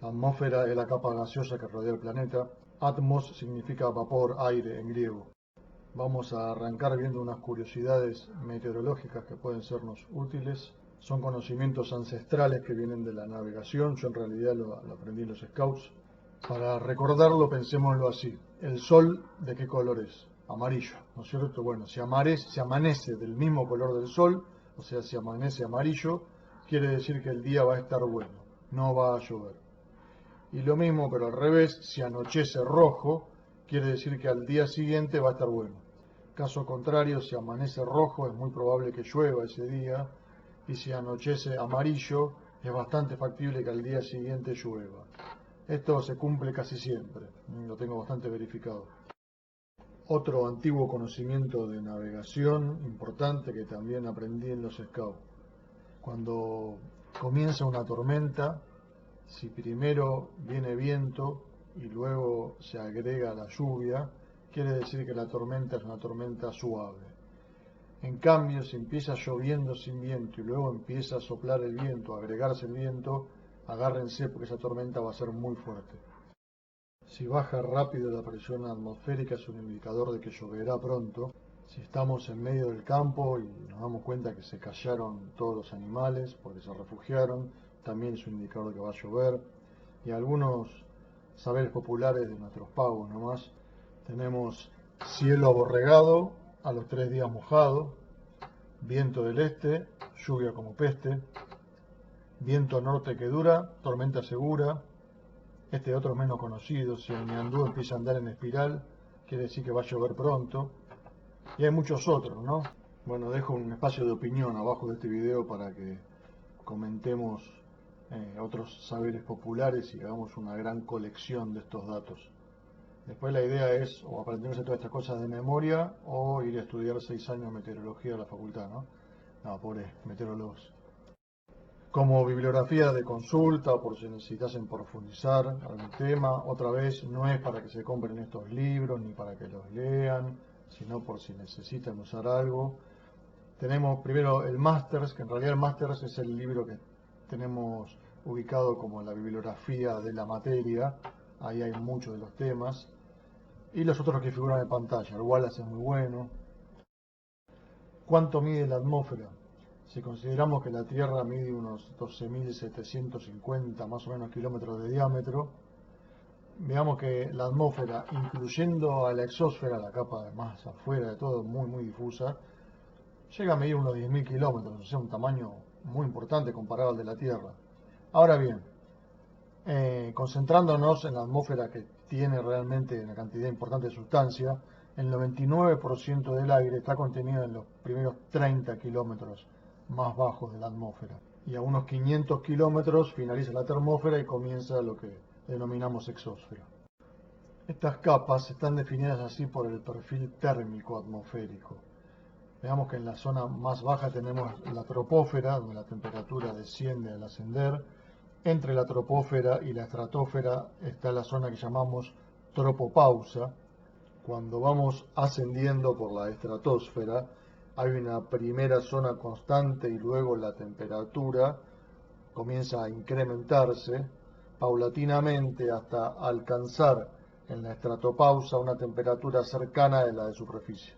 La atmósfera es la capa gaseosa que rodea el planeta. Atmos significa vapor, aire en griego. Vamos a arrancar viendo unas curiosidades meteorológicas que pueden sernos útiles. Son conocimientos ancestrales que vienen de la navegación. Yo en realidad lo aprendí en los Scouts. Para recordarlo, pensémoslo así. ¿El sol de qué color es? Amarillo, ¿no es cierto? Bueno, si amanece del mismo color del sol, o sea, si amanece amarillo, quiere decir que el día va a estar bueno, no va a llover. Y lo mismo, pero al revés, si anochece rojo, quiere decir que al día siguiente va a estar bueno. Caso contrario, si amanece rojo, es muy probable que llueva ese día, y si anochece amarillo, es bastante factible que al día siguiente llueva. Esto se cumple casi siempre, lo tengo bastante verificado. Otro antiguo conocimiento de navegación importante que también aprendí en los Scouts. Cuando comienza una tormenta, si primero viene viento y luego se agrega la lluvia, quiere decir que la tormenta es una tormenta suave. En cambio, si empieza lloviendo sin viento y luego empieza a soplar el viento, a agregarse el viento, agárrense porque esa tormenta va a ser muy fuerte. Si baja rápido la presión atmosférica es un indicador de que lloverá pronto. Si estamos en medio del campo y nos damos cuenta que se callaron todos los animales porque se refugiaron, también es un indicador de que va a llover. Y algunos saberes populares de nuestros pagos nomás. Tenemos cielo aborregado, a los 3 días mojado, viento del este, lluvia como peste, viento norte que dura, tormenta segura. Este otro es menos conocido, si el Ñandú empieza a andar en espiral, quiere decir que va a llover pronto. Y hay muchos otros, ¿no? Bueno, dejo un espacio de opinión abajo de este video para que comentemos otros saberes populares y hagamos una gran colección de estos datos. Después la idea es o aprenderse todas estas cosas de memoria o ir a estudiar 6 años de meteorología a la facultad, ¿no? No, pobres meteorólogos. Como bibliografía de consulta, por si necesitasen profundizar algún tema, otra vez no es para que se compren estos libros ni para que los lean, sino por si necesitan usar algo. Tenemos primero el Masters, que en realidad el Masters es el libro que tenemos ubicado como la bibliografía de la materia, ahí hay muchos de los temas, y los otros que figuran en pantalla. El Wallace es muy bueno. ¿Cuánto mide la atmósfera? Si consideramos que la Tierra mide unos 12.750 más o menos kilómetros de diámetro, veamos que la atmósfera, incluyendo a la exósfera, la capa más afuera de todo, muy difusa, llega a medir unos 10.000 kilómetros, o sea, un tamaño muy importante comparado al de la Tierra. Ahora bien, concentrándonos en la atmósfera que tiene realmente una cantidad importante de sustancia, el 99% del aire está contenido en los primeros 30 kilómetros más bajos de la atmósfera. Y a unos 500 kilómetros finaliza la termósfera y comienza lo que denominamos exósfera. Estas capas están definidas así por el perfil térmico atmosférico. Veamos que en la zona más baja tenemos la tropósfera, donde la temperatura desciende al ascender. Entre la tropósfera y la estratosfera está la zona que llamamos tropopausa. Cuando vamos ascendiendo por la estratosfera, hay una primera zona constante y luego la temperatura comienza a incrementarse paulatinamente hasta alcanzar en la estratopausa una temperatura cercana a la de superficie.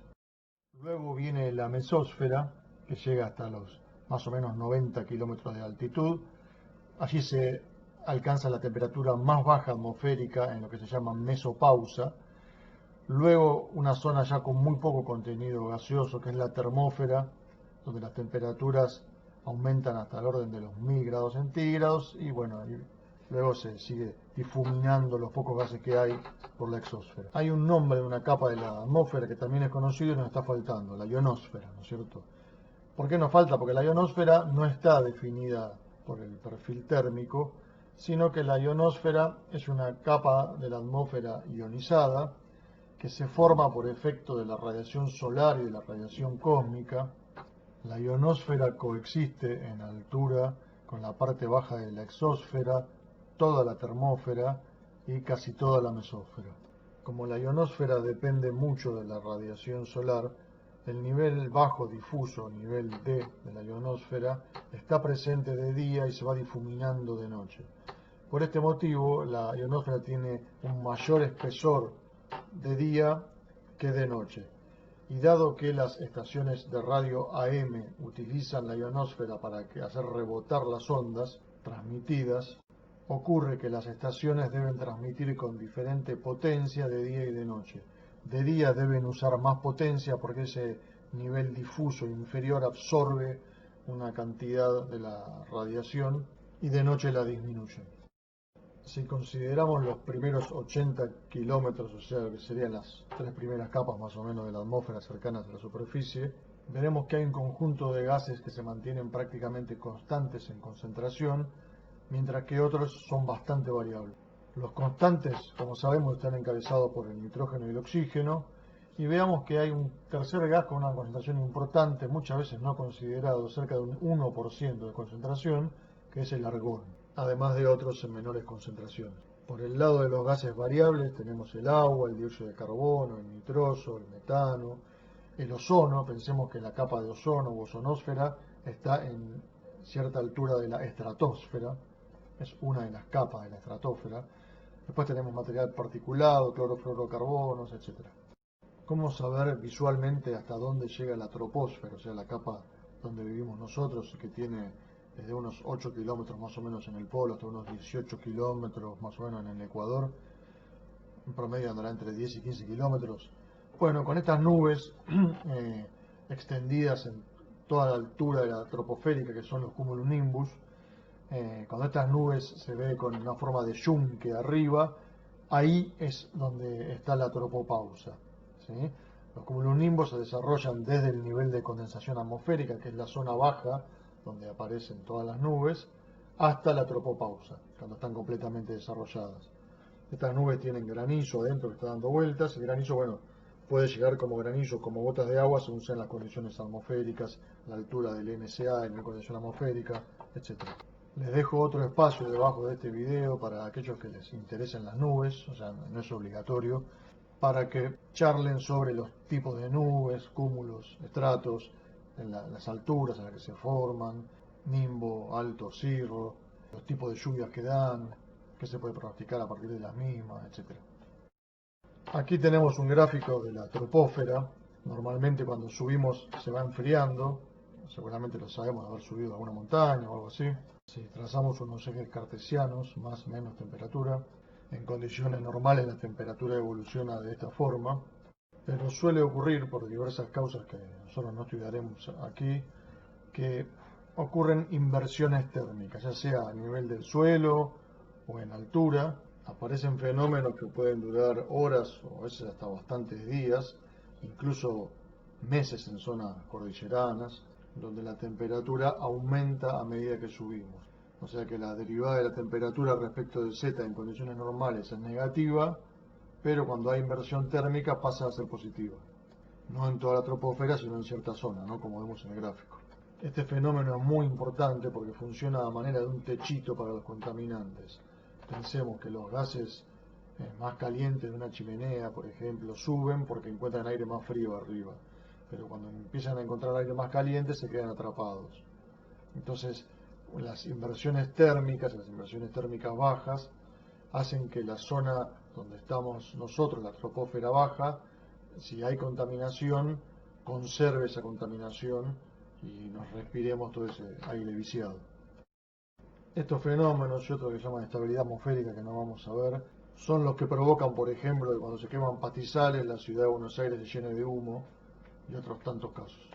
Luego viene la mesósfera, que llega hasta los más o menos 90 kilómetros de altitud. Allí se alcanza la temperatura más baja atmosférica en lo que se llama mesopausa. Luego una zona ya con muy poco contenido gaseoso, que es la termósfera, donde las temperaturas aumentan hasta el orden de los 1000 grados centígrados y bueno, luego se sigue difuminando los pocos gases que hay por la exósfera. Hay un nombre de una capa de la atmósfera que también es conocido y nos está faltando, la ionosfera, ¿no es cierto? ¿Por qué nos falta? Porque la ionosfera no está definida por el perfil térmico, sino que la ionosfera es una capa de la atmósfera ionizada que se forma por efecto de la radiación solar y de la radiación cósmica. La ionosfera coexiste en altura con la parte baja de la exósfera, toda la termósfera y casi toda la mesósfera. Como la ionosfera depende mucho de la radiación solar, el nivel bajo difuso, nivel D de la ionosfera, está presente de día y se va difuminando de noche. Por este motivo, la ionosfera tiene un mayor espesor de día que de noche. Y dado que las estaciones de radio AM utilizan la ionosfera para hacer rebotar las ondas transmitidas, ocurre que las estaciones deben transmitir con diferente potencia de día y de noche. De día deben usar más potencia porque ese nivel difuso inferior absorbe una cantidad de la radiación y de noche la disminuye. Si consideramos los primeros 80 kilómetros, o sea, que serían las tres primeras capas más o menos de la atmósfera cercanas a la superficie, veremos que hay un conjunto de gases que se mantienen prácticamente constantes en concentración, mientras que otros son bastante variables. Los constantes, como sabemos, están encabezados por el nitrógeno y el oxígeno, y veamos que hay un tercer gas con una concentración importante, muchas veces no considerado, cerca de un 1% de concentración, que es el argón, además de otros en menores concentraciones. Por el lado de los gases variables tenemos el agua, el dióxido de carbono, el nitroso, el metano, el ozono. Pensemos que la capa de ozono o ozonosfera está en cierta altura de la estratosfera, es una de las capas de la estratosfera. Después tenemos material particulado, clorofluorocarbonos, etc. ¿Cómo saber visualmente hasta dónde llega la troposfera, o sea, la capa donde vivimos nosotros, que tiene desde unos 8 kilómetros más o menos en el polo hasta unos 18 kilómetros más o menos en el Ecuador? En promedio andará entre 10 y 15 kilómetros. Bueno, con estas nubes extendidas en toda la altura de la troposférica, que son los cumulonimbus, cuando estas nubes se ve con una forma de yunque arriba, ahí es donde está la tropopausa, ¿sí? Los cumulonimbus se desarrollan desde el nivel de condensación atmosférica, que es la zona baja, donde aparecen todas las nubes, hasta la tropopausa, cuando están completamente desarrolladas. Estas nubes tienen granizo adentro que está dando vueltas. El granizo, bueno, puede llegar como granizo, como gotas de agua, según sean las condiciones atmosféricas, la altura del NSA, en la condición atmosférica, etc. Les dejo otro espacio debajo de este video para aquellos que les interesen las nubes, o sea, no es obligatorio, para que charlen sobre los tipos de nubes, cúmulos, estratos, en las alturas en las que se forman, nimbo, alto, cirro, los tipos de lluvias que dan, qué se puede pronosticar a partir de las mismas, etc. Aquí tenemos un gráfico de la troposfera. Normalmente cuando subimos se va enfriando, seguramente lo sabemos de haber subido a alguna montaña o algo así. Si trazamos unos ejes cartesianos, más o menos temperatura, en condiciones normales la temperatura evoluciona de esta forma, pero suele ocurrir por diversas causas que nosotros no estudiaremos aquí, que ocurren inversiones térmicas, ya sea a nivel del suelo o en altura. Aparecen fenómenos que pueden durar horas o a veces hasta bastantes días, incluso meses en zonas cordilleranas, donde la temperatura aumenta a medida que subimos. O sea que la derivada de la temperatura respecto del Z en condiciones normales es negativa, pero cuando hay inversión térmica pasa a ser positiva. No en toda la troposfera, sino en cierta zona, ¿no? Como vemos en el gráfico. Este fenómeno es muy importante porque funciona a manera de un techito para los contaminantes. Pensemos que los gases más calientes de una chimenea, por ejemplo, suben porque encuentran aire más frío arriba. Pero cuando empiezan a encontrar aire más caliente se quedan atrapados. Entonces, las inversiones térmicas bajas, hacen que la zona donde estamos nosotros, la troposfera baja, si hay contaminación, conserve esa contaminación y nos respiremos todo ese aire viciado. Estos fenómenos y otros que se llaman estabilidad atmosférica, que no vamos a ver, son los que provocan, por ejemplo, que cuando se queman pastizales la ciudad de Buenos Aires se llene de humo y otros tantos casos.